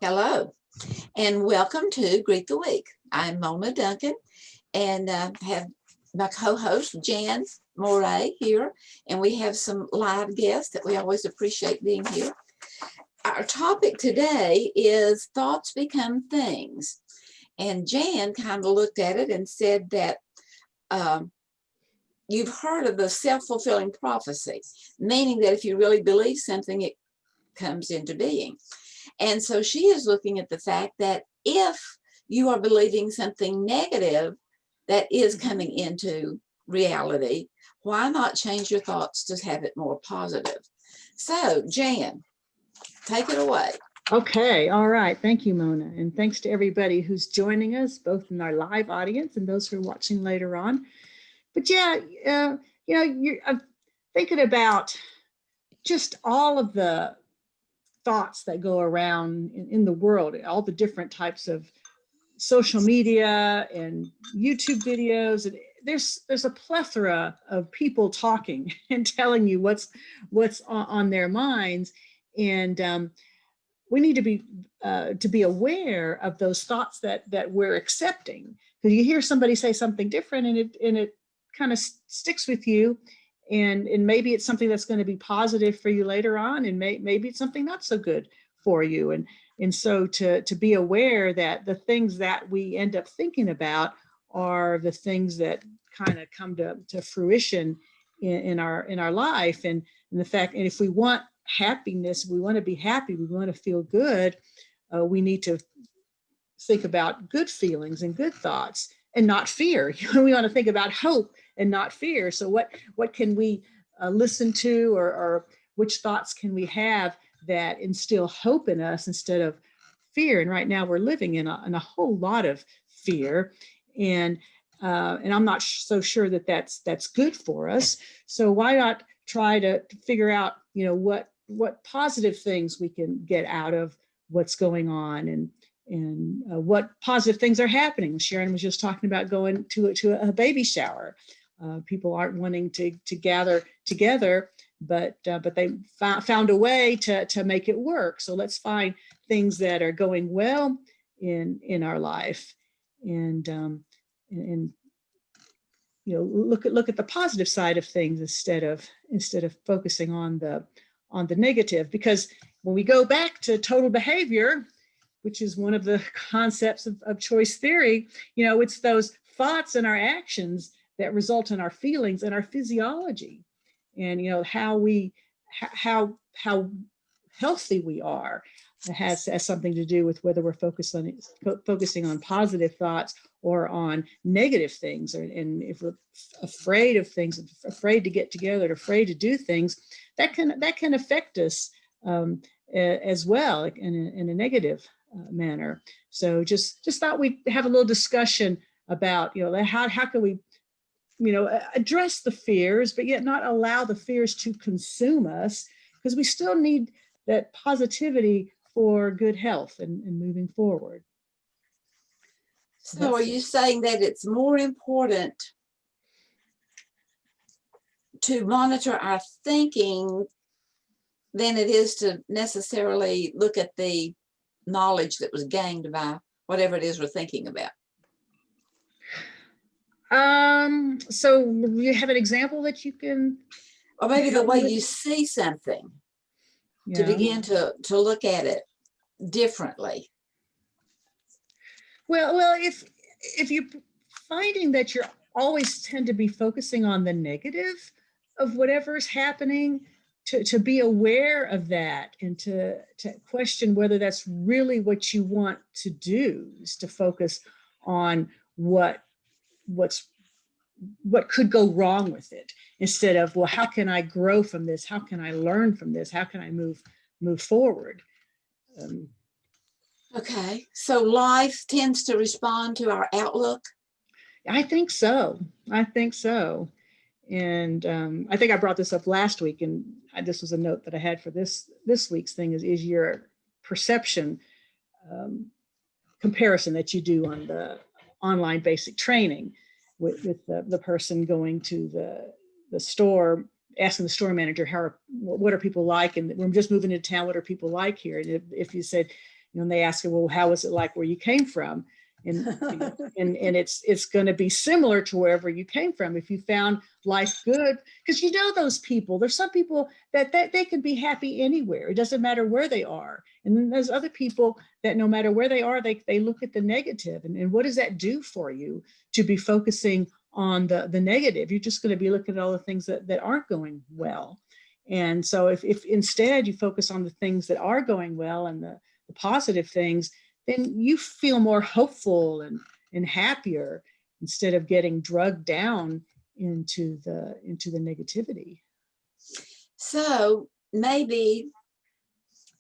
Hello, and welcome to Greet the Week. I'm Mona Duncan, and have my co-host Jan Moray here, and we have some live guests that we always appreciate being here. Our topic today is thoughts become things, and Jan kind of looked at it and said that um, you've heard of the self-fulfilling prophecy, meaning that if you really believe something, it comes into being. And so she is looking at the fact that if you are believing something negative that is coming into reality, why not change your thoughts to have it more positive? So, Jan, take it away. Okay, all right. Thank you, Mona. And thanks to everybody who's joining us, both in our live audience and those who are watching later on. But yeah, I'm thinking about just all of the thoughts that go around in the world, all the different types of social media and YouTube videos. And there's a plethora of people talking and telling you what's on their minds. And we need to be aware of those thoughts that we're accepting, because you hear somebody say something different and it kind of sticks with you, and maybe it's something that's going to be positive for you later on, and maybe it's something not so good for you, and so to be aware that the things that we end up thinking about are the things that kind of come to fruition in our life, and the fact, and if we want happiness, we want to be happy, we want to feel good, we need to think about good feelings and good thoughts and not fear. We want to think about hope and not fear. So what can we listen to, or which thoughts can we have that instill hope in us instead of fear? And right now we're living in a whole lot of fear, and I'm not so sure that that's good for us. So why not try to figure out, what positive things we can get out of what's going on, and what positive things are happening. Sharon was just talking about going to a baby shower. People aren't wanting to gather together, but they found a way to make it work. So let's find things that are going well in our life, and look at the positive side of things instead of focusing on the negative. Because when we go back to total behavior, which is one of the concepts of choice theory, it's those thoughts and our actions that result in our feelings and our physiology, and how healthy we are. It has something to do with whether we're focusing on positive thoughts or on negative things, and if we're afraid of things, afraid to get together, afraid to do things, that can affect us as well in a negative manner. So just thought we'd have a little discussion about how can we address the fears, but yet not allow the fears to consume us, because we still need that positivity for good health and moving forward. So are you saying that it's more important to monitor our thinking than it is to necessarily look at the knowledge that was gained by whatever it is we're thinking about? So you have an example that you can, or maybe the way you see something, to begin to look at it differently. Well, if you're finding that you're always tend to be focusing on the negative of whatever's happening, to be aware of that, and to question whether that's really what you want to do, is to focus on what could go wrong with it, instead of, well, how can I grow from this? How can I learn from this? How can I move forward? Okay, so life tends to respond to our outlook? I think so. And I think I brought this up last week, and this was a note that I had for this week's thing, is your perception comparison that you do on the online basic training with the person going to the store, asking the store manager, what are people like, and we're just moving into town, what are people like here? And if you said, and they ask you, well, how was it like where you came from? And, and it's going to be similar to wherever you came from. If you found life good, because you know those people, there's some people that they can be happy anywhere. It doesn't matter where they are. And then there's other people that no matter where they are, they look at the negative. And what does that do for you to be focusing on the negative? You're just going to be looking at all the things that aren't going well. And so if instead you focus on the things that are going well and the positive things, then you feel more hopeful and happier instead of getting drugged down into the negativity. So maybe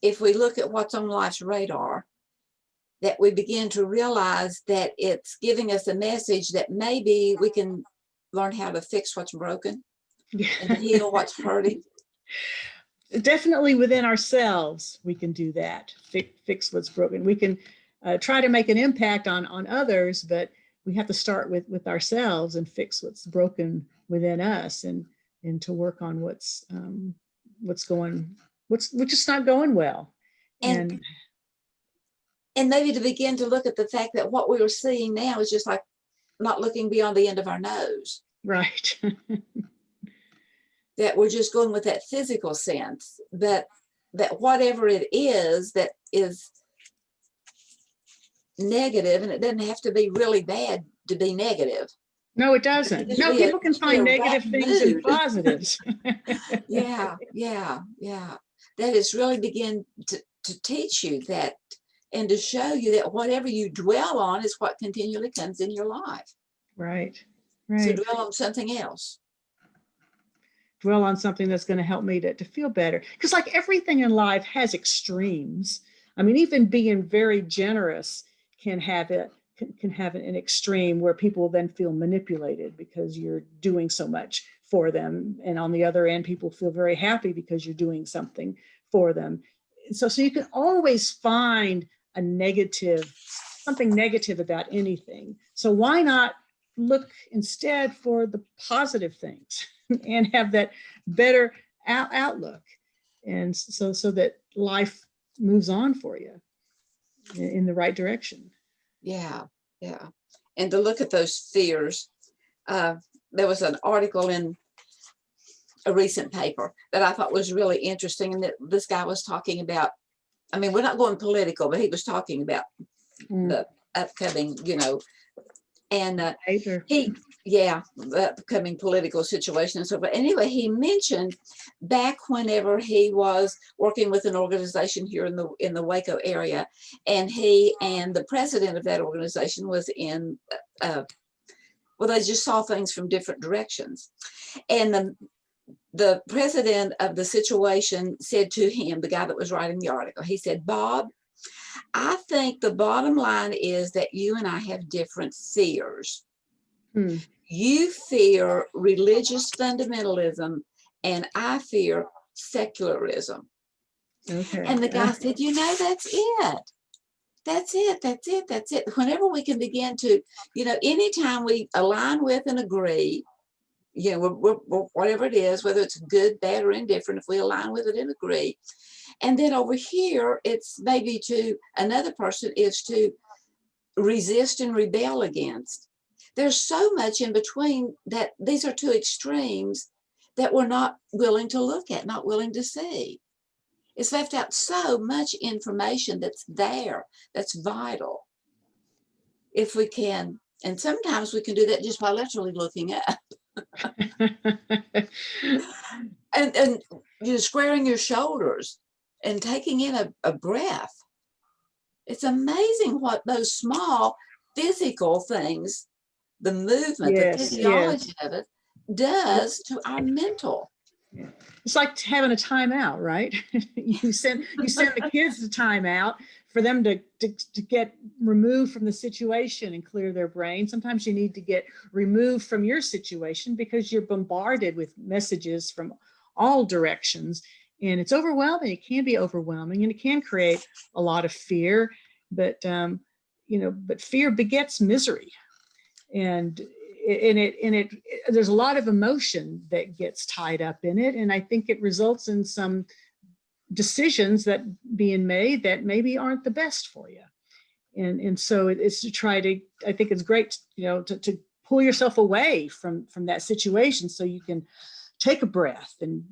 if we look at what's on life's radar, that we begin to realize that it's giving us a message that maybe we can learn how to fix what's broken and heal what's hurting. Definitely within ourselves, we can do that, fix what's broken. We can try to make an impact on others, but we have to start with ourselves and fix what's broken within us, and to work on what's just not going well. And maybe to begin to look at the fact that what we are seeing now is just like not looking beyond the end of our nose. Right. That we're just going with that physical sense, that whatever it is that is negative, and it doesn't have to be really bad to be negative. No, it doesn't. No, people can find negative things and positives. Yeah. That is really begin to teach you that, and to show you that whatever you dwell on is what continually comes in your life. Right. So dwell on something else. Dwell on something that's going to help me to feel better. Because like everything in life has extremes. I mean, even being very generous can have an extreme where people then feel manipulated because you're doing so much for them. And on the other end, people feel very happy because you're doing something for them. So you can always find something negative about anything. So why not look instead for the positive things and have that better outlook, and so that life moves on for you in the right direction. Yeah. And to look at those fears. There was an article in a recent paper that I thought was really interesting, and that this guy was talking about, I mean, we're not going political, but he was talking about the upcoming, and the upcoming political situation and so forth. Anyway, he mentioned back whenever he was working with an organization here in the Waco area, and he and the president of that organization was in, they just saw things from different directions. And the president of the situation said to him, the guy that was writing the article, he said, "Bob, I think the bottom line is that you and I have different fears. You fear religious fundamentalism, and I fear secularism." Okay. And the guy said, that's it. That's it. Whenever we can begin to, anytime we align with and agree, whatever it is, whether it's good, bad, or indifferent, if we align with it and agree. And then over here, it's maybe to another person is to resist and rebel against. There's so much in between that these are two extremes that we're not willing to look at, not willing to see. It's left out so much information that's there, that's vital. If we can, and sometimes we can do that just by literally looking up. and squaring your shoulders and taking in a breath. It's amazing what those small physical things, the movement, the physiology of it, does to our mental. Yeah. It's like having a timeout, right? you send the kids a timeout for them to get removed from the situation and clear their brain. Sometimes you need to get removed from your situation because you're bombarded with messages from all directions, and it's overwhelming. It can be overwhelming, and it can create a lot of fear, but fear begets misery, and there's a lot of emotion that gets tied up in it, and I think it results in some decisions that being made that maybe aren't the best for you. And so it's to try to, I think it's great, to pull yourself away from that situation so you can take a breath and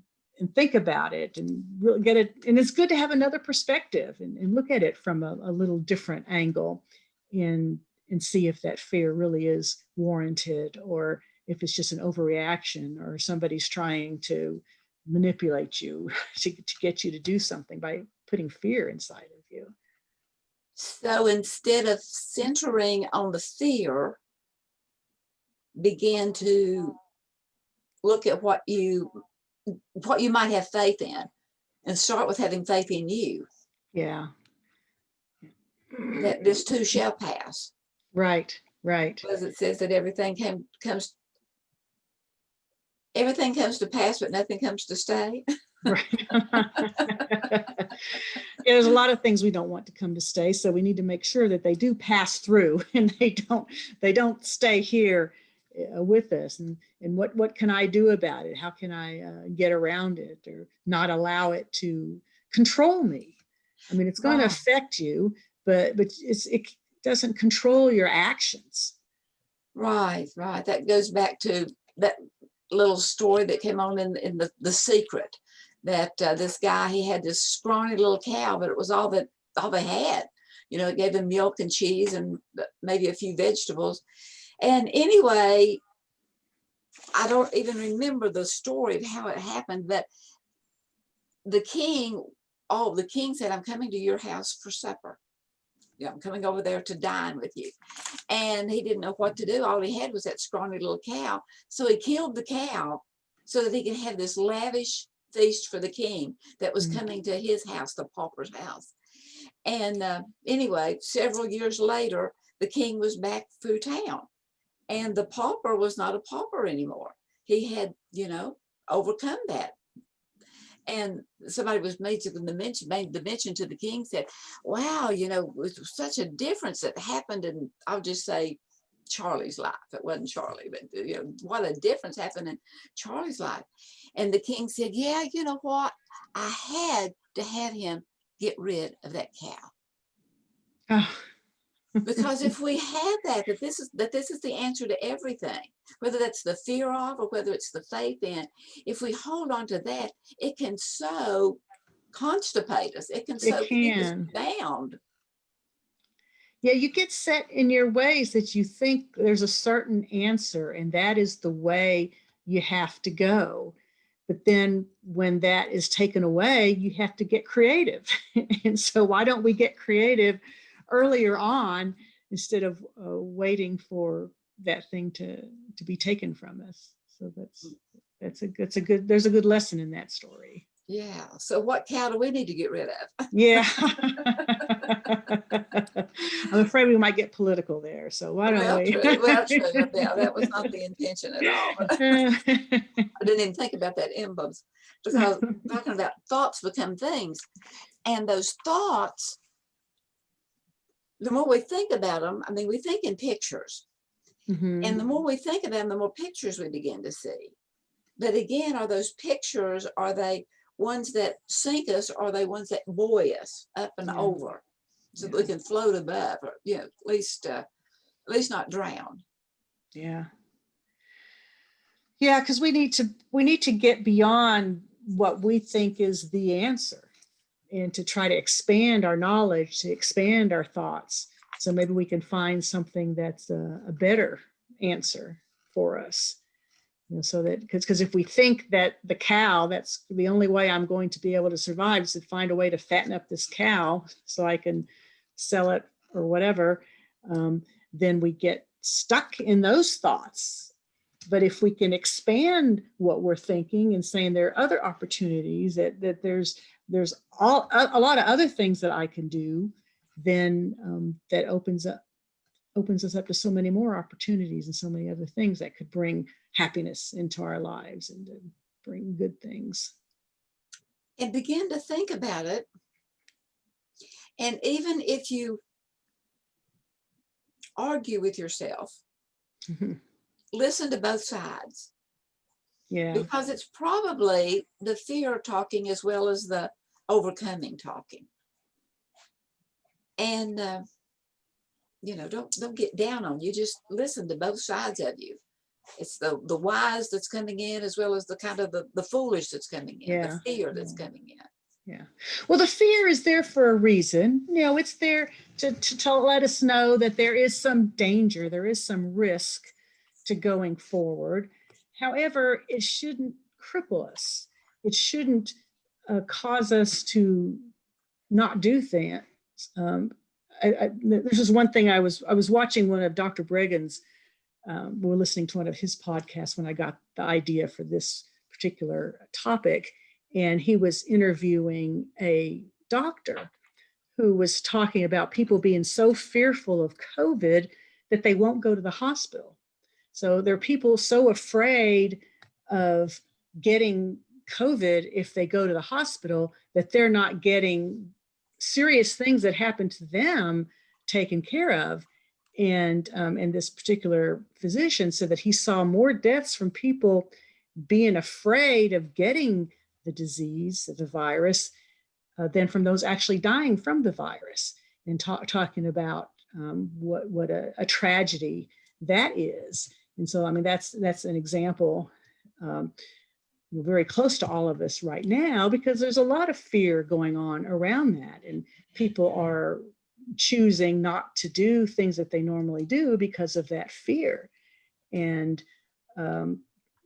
think about it and really get it. And it's good to have another perspective and look at it from a little different angle and see if that fear really is warranted, or if it's just an overreaction, or somebody's trying to manipulate you to get you to do something by putting fear inside of you. So instead of centering on the fear, begin to look at what you might have faith in, and start with having faith in you. Yeah. That this too shall pass. Right. As it says that everything comes to pass, but nothing comes to stay. Right. There's a lot of things we don't want to come to stay, so we need to make sure that they do pass through and they don't stay here with us. And what can I do about it? How can I get around it, or not allow it to control me? I mean, it's going to affect you, but it doesn't control your actions. Right. That goes back to that little story that came on in the Secret, that this guy, he had this scrawny little cow, but it was all they had. It gave them milk and cheese and maybe a few vegetables. And anyway, I don't even remember the story of how it happened, but the king said, "I'm coming to your house for supper. I'm coming over there to dine with you." And he didn't know what to do. All he had was that scrawny little cow. So he killed the cow so that he could have this lavish feast for the king that was coming to his house, the pauper's house. And anyway, several years later, the king was back through town, and the pauper was not a pauper anymore. He had, overcome that. And somebody made the mention to the king, said, "Wow, it was such a difference that happened in," I'll just say, Charlie's life. It wasn't Charlie, but what a difference happened in Charlie's life. And the king said, "Yeah, you know what? I had to have him get rid of that cow." Oh. Because if we had that this is the answer to everything, whether that's the fear of or whether it's the faith in, if we hold on to that, it can so constipate us. It can so keep us bound. Yeah, you get set in your ways that you think there's a certain answer, and that is the way you have to go. But then when that is taken away, you have to get creative. And so why don't we get creative earlier on instead of waiting for that thing to be taken from us? So there's a good lesson in that story. Yeah. So what cow do we need to get rid of? Yeah. I'm afraid we might get political there. So why don't we? True. Yeah, that was not the intention at all. I didn't even think about that emblems, because talking about thoughts become things. And those thoughts, the more we think about them, I mean, we think in pictures. Mm-hmm. And the more we think about them, the more pictures we begin to see. But again, are those pictures, are they ones that sink us, or are they ones that buoy us up and over, so that we can float above, or at least not drown? Yeah, because we need to get beyond what we think is the answer, and to try to expand our knowledge, to expand our thoughts, so maybe we can find something that's a better answer for us. So that, because if we think that the cow, that's the only way I'm going to be able to survive, is to find a way to fatten up this cow so I can sell it or whatever, then we get stuck in those thoughts. But if we can expand what we're thinking and saying there are other opportunities, that there's a lot of other things that I can do, then that opens us up to so many more opportunities and so many other things that could bring happiness into our lives and to bring good things. And begin to think about it. And even if you argue with yourself, listen to both sides. Yeah. Because it's probably the fear talking as well as the overcoming talking. And don't get down on you. Just listen to both sides of you. It's the wise that's coming in, as well as the kind of the foolish that's coming in, the fear that's coming in. Yeah. Well, the fear is there for a reason. It's there to let us know that there is some danger, there is some risk to going forward. However, it shouldn't cripple us. It shouldn't cause us to not do things. There's just one thing. I was watching one of Dr. Bregan's. We were listening to one of his podcasts when I got the idea for this particular topic, and he was interviewing a doctor who was talking about people being so fearful of COVID that they won't go to the hospital. So there are people so afraid of getting COVID if they go to the hospital that they're not getting serious things that happen to them taken care of. And this particular physician said that he saw more deaths from people being afraid of getting the disease, the virus, than from those actually dying from the virus, and talking about what a tragedy that is. And so, I mean, that's an example very close to all of us right now, because there's a lot of fear going on around that, and people are choosing not to do things that they normally do because of that fear. And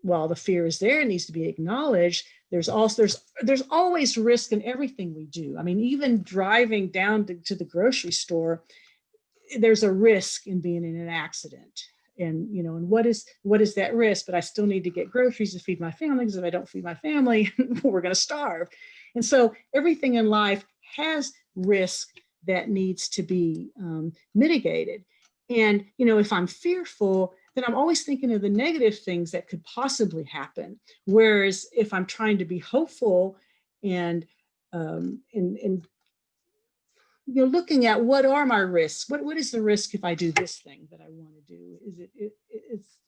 while the fear is there, it needs to be acknowledged. There's always risk in everything we do. I mean, even driving down to the grocery store, there's a risk in being in an accident. And and what is that risk? But I still need to get groceries to feed my family, because if I don't feed my family, we're going to starve. And so everything in life has risk that needs to be mitigated. And if I'm fearful, then I'm always thinking of the negative things that could possibly happen. Whereas if I'm trying to be hopeful and looking at what are my risks, what is the risk if I do this thing that I want to do?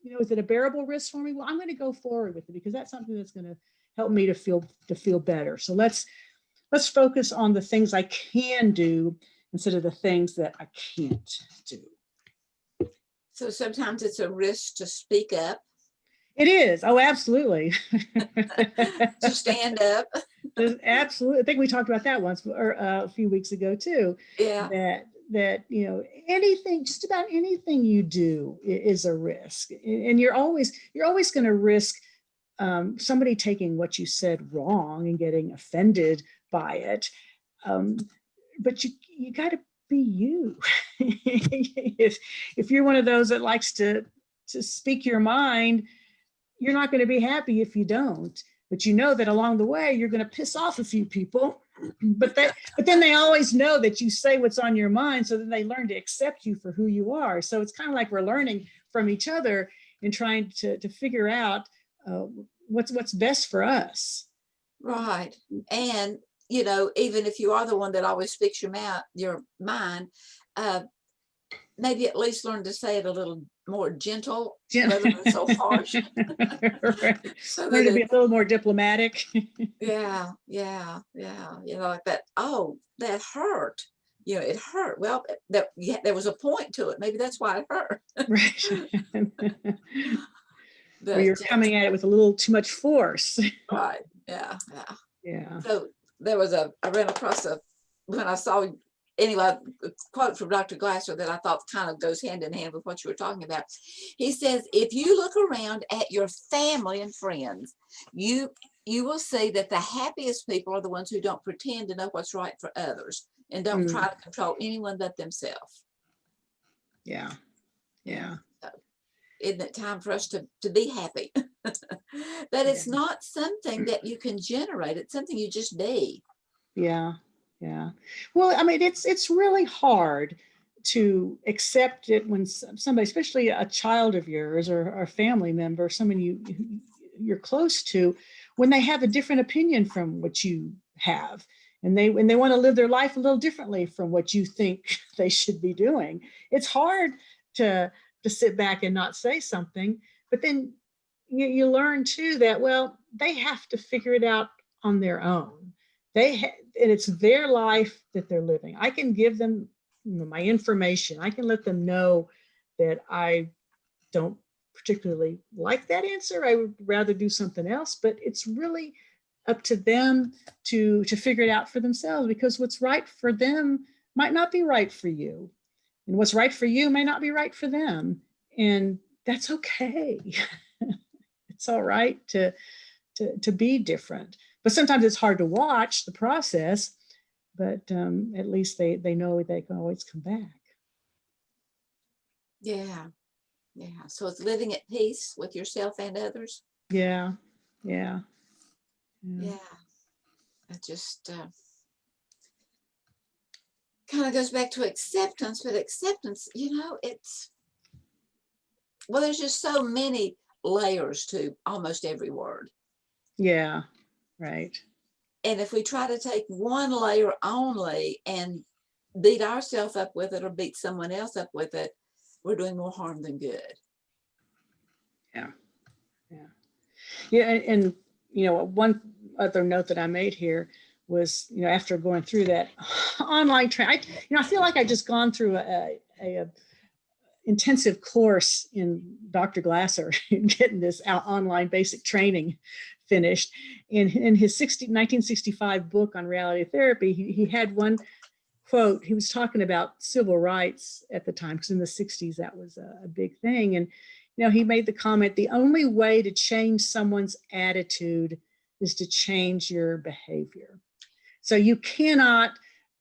Is it a bearable risk for me? Well, I'm going to go forward with it, because that's something that's going to help me to feel better. So let's focus on the things I can do instead of the things that I can't do. So sometimes it's a risk to speak up. It is. Oh, absolutely. To stand up. Absolutely. I think we talked about that once, or a few weeks ago too. Yeah. That anything, just about anything you do is a risk, and you're always going to risk somebody taking what you said wrong and getting offended by it. But you got to be you. if you're one of those that likes to speak your mind, you're not going to be happy if you don't. But that along the way you're going to piss off a few people. But then they always know that you say what's on your mind, so then they learn to accept you for who you are. So it's kind of like we're learning from each other and trying to figure out what's best for us. Right. And even if you are the one that always speaks your mind, maybe at least learn to say it a little more gentle rather than so harsh. Right. So learn to be a little more diplomatic. Yeah. Like that. Oh, that hurt. It hurt. Well, there was a point to it. Maybe that's why it hurt. Right. Or you're coming at it with a little too much force. Right. Yeah. So I ran across when I saw, anyway, a quote from Dr. Glasser that I thought kind of goes hand in hand with what you were talking about. He says, if you look around at your family and friends, you will see that the happiest people are the ones who don't pretend to know what's right for others and don't try to control anyone but themselves. Yeah. So, isn't it time for us to be happy? But it's not something that you can generate. It's something you just be. Yeah. Well, I mean, it's really hard to accept it when somebody, especially a child of yours or a family member, someone you're close to, when they have a different opinion from what you have, and they want to live their life a little differently from what you think they should be doing. It's hard to sit back and not say something, but then you learn too that, well, they have to figure it out on their own. and it's their life that they're living. I can give them, my information. I can let them know that I don't particularly like that answer. I would rather do something else, but it's really up to them to figure it out for themselves, because what's right for them might not be right for you. And what's right for you may not be right for them. And that's okay. It's all right to be different. But sometimes it's hard to watch the process, but at least they know they can always come back. Yeah. Yeah. So it's living at peace with yourself and others. Yeah. Yeah. Yeah. It just kind of goes back to acceptance, but acceptance, it's, well, there's just so many layers to almost every word. Yeah. Right. And if we try to take one layer only and beat ourselves up with it or beat someone else up with it, we're doing more harm than good. Yeah. Yeah. Yeah. And one other note that I made here was, after going through that online training, I feel like I just gone through a intensive course in Dr. Glasser getting this online basic training finished. In his 1965 book on reality therapy, he had one quote. He was talking about civil rights at the time, because in the 60s that was a big thing. And he made the comment, the only way to change someone's attitude is to change your behavior. So you cannot,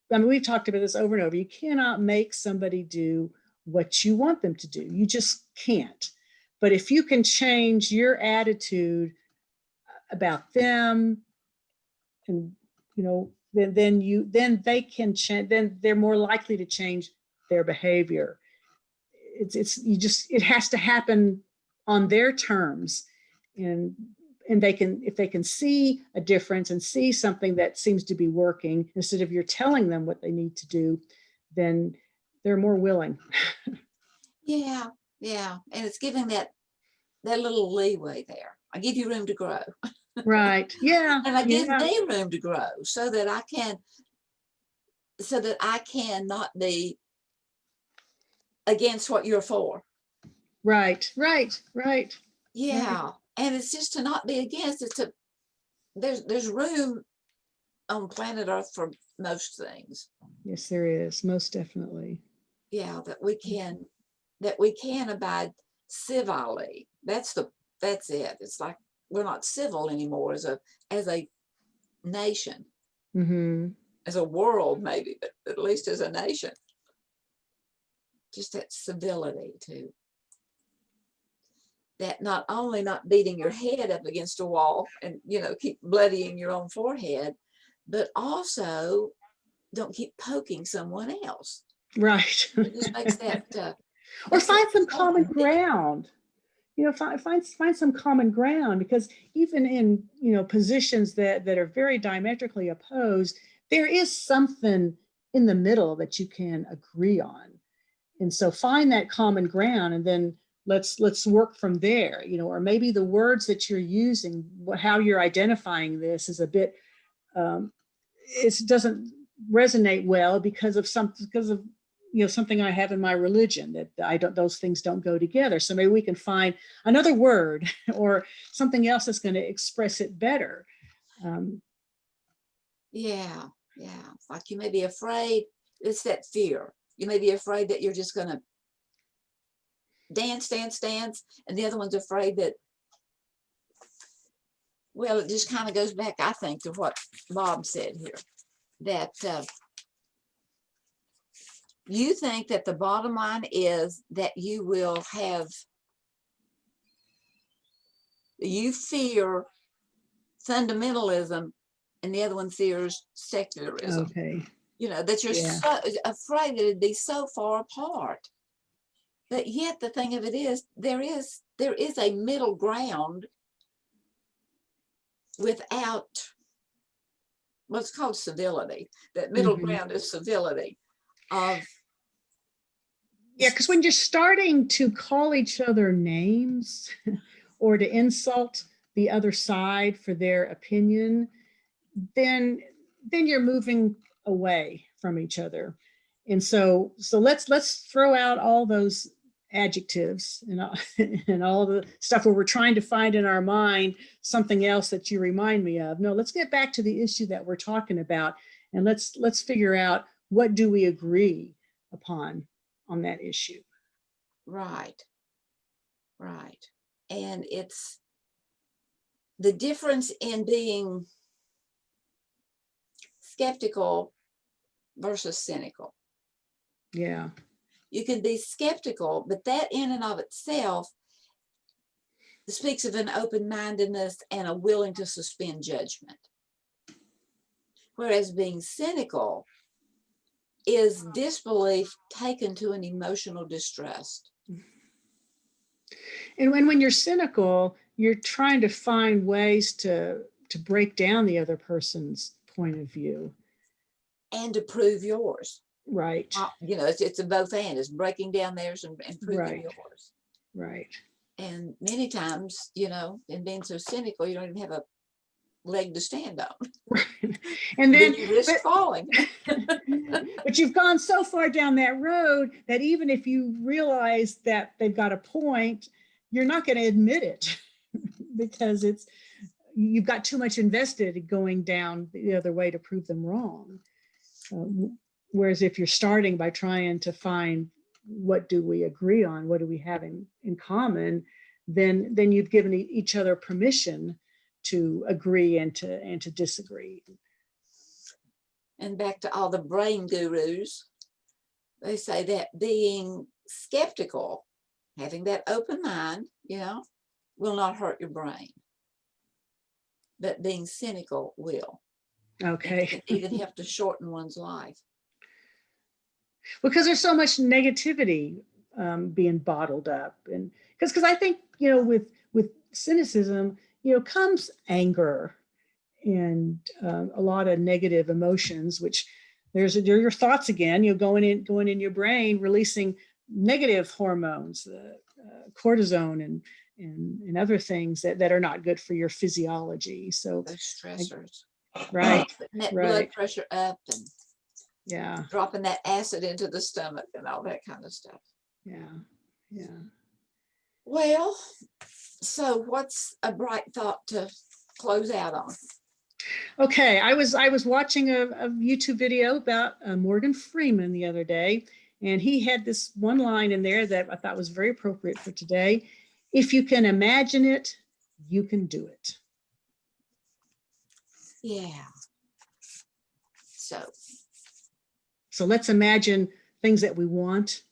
we've talked about this over and over, you cannot make somebody do what you want them to do. You just can't. But if you can change your attitude about them, and then they can change, then they're more likely to change their behavior. It has to happen on their terms. And if they can see a difference and see something that seems to be working, instead of you're telling them what they need to do, then they're more willing. Yeah. And it's giving that little leeway there. I give you room to grow. Right. Yeah. And I give me room to grow so that I can not be against what you're for. Right. Yeah. And it's just to not be against. There's room on planet Earth for most things. Yes, there is, most definitely. Yeah, that we can abide civilly. That's it. It's like we're not civil anymore as a nation, as a world maybe, but at least as a nation. Just that civility too. That not only not beating your head up against a wall and keep bloodying your own forehead, but also don't keep poking someone else. Right. It just makes that or find some common ground. Find some common ground, because even in positions that are very diametrically opposed, there is something in the middle that you can agree on. And so find that common ground, and then let's work from there. Or maybe the words that you're using, how you're identifying this is a bit it doesn't resonate well because of something I have in my religion, that those things don't go together. So maybe we can find another word or something else that's going to express it better. Yeah. Like you may be afraid. It's that fear. You may be afraid that you're just going to dance, and the other one's afraid that, well, it just kind of goes back, I think, to what Bob said here, that you think that the bottom line is that you fear fundamentalism, and the other one fears secularism. Okay. That you're so afraid that it'd be so far apart. But yet the thing of it is, there is a middle ground without what's called civility. That middle ground is civility. Because when you're starting to call each other names or to insult the other side for their opinion, then then you're moving away from each other. And so let's throw out all those adjectives and and all the stuff where we're trying to find in our mind something else that you remind me of. No, let's get back to the issue that we're talking about, and let's figure out, what do we agree upon on that issue. Right. Right. And it's the difference in being skeptical versus cynical. Yeah. You can be skeptical, but that in and of itself speaks of an open-mindedness and a willing to suspend judgment. Whereas being cynical is disbelief taken to an emotional distrust. And when you're cynical, you're trying to find ways to break down the other person's point of view. And to prove yours. Right. You know, it's a both and. It's breaking down theirs and proving Right. yours. Right. And many times, you know, in being so cynical, you don't even have a leg to stand on. Right. And then you risk falling. But you've gone so far down that road that even if you realize that they've got a point, you're not going to admit it because you've got too much invested going down the other way to prove them wrong. Whereas if you're starting by trying to find, what do we agree on, what do we have in common, then you've given each other permission to agree and to disagree. And back to all the brain gurus, they say that being skeptical, having that open mind, you know, will not hurt your brain. But being cynical will. Okay. It can even help to shorten one's life. Because there's so much negativity being bottled up. And because I think, you know, with cynicism, you know, comes anger and a lot of negative emotions, which they're your thoughts again, you know, going in your brain, releasing negative hormones, cortisone and other things that are not good for your physiology. So those stressors, right, that right. blood pressure up and yeah, dropping that acid into the stomach and all that kind of stuff. Yeah. Well, so what's a bright thought to close out on? Okay, I was watching a YouTube video about Morgan Freeman the other day, and he had this one line in there that I thought was very appropriate for today. If you can imagine it, you can do it. Yeah. So let's imagine things that we want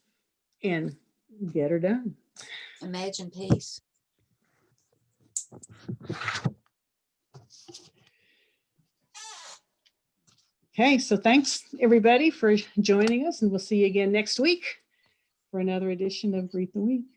and get her done. Imagine peace. Okay, so thanks everybody for joining us, and we'll see you again next week for another edition of Greet the Week.